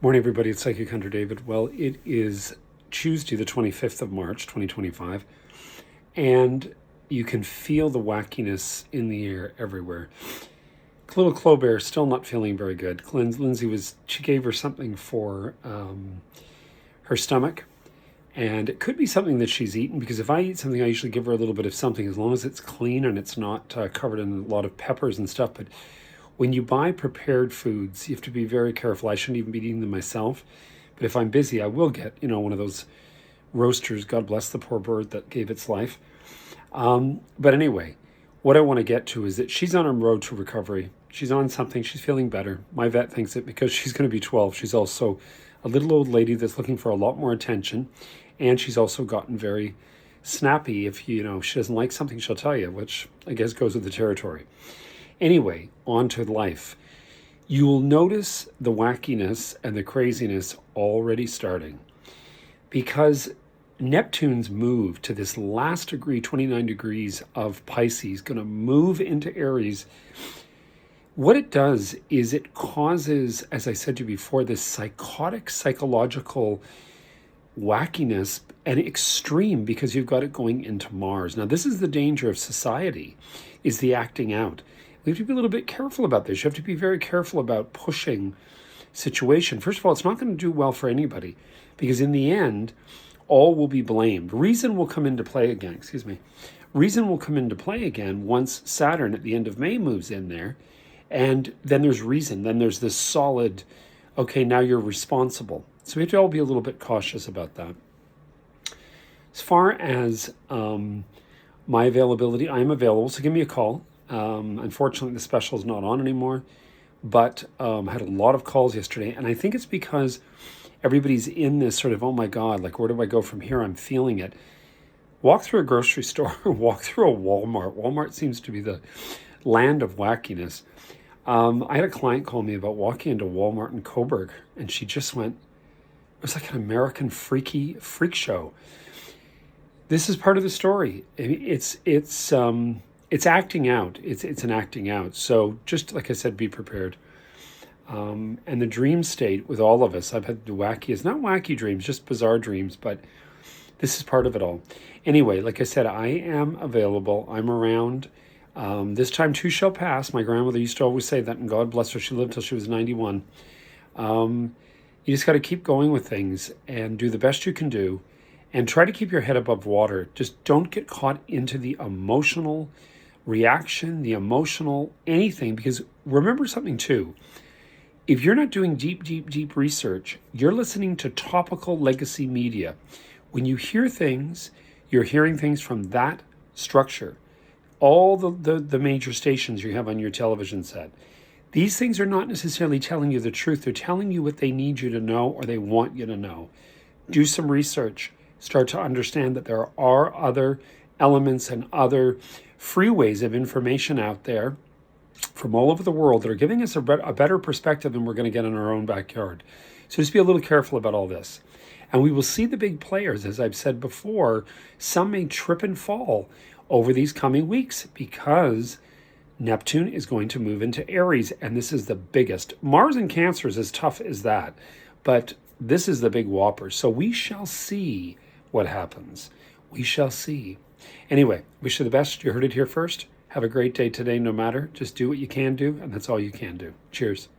Morning, everybody. It's Psychic Hunter David. Well, it is Tuesday, the 25th of March, 2025, and you can feel the wackiness in the air everywhere. Little Clobear still not feeling very good. Lindsay she gave her something for her stomach, and it could be something that she's eaten, because if I eat something, I usually give her a little bit of something, as long as it's clean and it's not covered in a lot of peppers and stuff. But when you buy prepared foods, you have to be very careful. I shouldn't even be eating them myself. But if I'm busy, I will get, one of those roasters. God bless the poor bird that gave its life. But anyway, what I want to get to is that she's on her road to recovery. She's on something. She's feeling better. My vet thinks that because she's going to be 12, she's also a little old lady that's looking for a lot more attention. And she's also gotten very snappy. If, she doesn't like something, she'll tell you, which I guess goes with the territory. Anyway, on to life. You will notice the wackiness and the craziness already starting, because Neptune's move to this last degree, 29 degrees of Pisces, going to move into Aries. What it does is it causes, as I said to you before, this psychotic, psychological wackiness and extreme, because you've got it going into Mars. Now, this is the danger of society, is the acting out. We have to be a little bit careful about this. You have to be very careful about pushing situation. First of all, it's not going to do well for anybody, because in the end, all will be blamed. Reason will come into play again. Reason will come into play again once Saturn at the end of May moves in there. And then there's reason. Then there's this solid, okay, now you're responsible. So we have to all be a little bit cautious about that. As far as my availability, I am available, so give me a call. Unfortunately, the special is not on anymore, but I had a lot of calls yesterday, and I think it's because everybody's in this sort of, oh my God, like, where do I go from here? I'm feeling it. Walk through a grocery store, walk through a Walmart. Walmart seems to be the land of wackiness. I had a client call me about walking into Walmart in Coburg, and she just went, it was like an American freak show. This is part of the story. It's acting out. It's an acting out. So just like I said, be prepared. And the dream state with all of us, I've had the wackiest, not wacky dreams, just bizarre dreams, but this is part of it all. Anyway, like I said, I am available. I'm around. This time too shall pass. My grandmother used to always say that, and God bless her, she lived till she was 91. You just got to keep going with things and do the best you can do, and try to keep your head above water. Just don't get caught into the emotional reaction, the emotional anything, because remember something too. If you're not doing deep research, you're listening to topical legacy media. When you hear things, you're hearing things from that structure. All the major stations you have on your television set. These things are not necessarily telling you the truth. They're telling you what they need you to know, or they want you to know. Do some research. Start to understand that there are other elements and other freeways of information out there from all over the world that are giving us a better perspective than we're going to get in our own backyard. So just be a little careful about all this. And we will see the big players, as I've said before. Some may trip and fall over these coming weeks, because Neptune is going to move into Aries, and this is the biggest. Mars in Cancer is as tough as that, but this is the big whopper. So we shall see what happens. We shall see. Anyway, wish you the best. You heard it here first. Have a great day today, no matter. Just do what you can do, and that's all you can do. Cheers.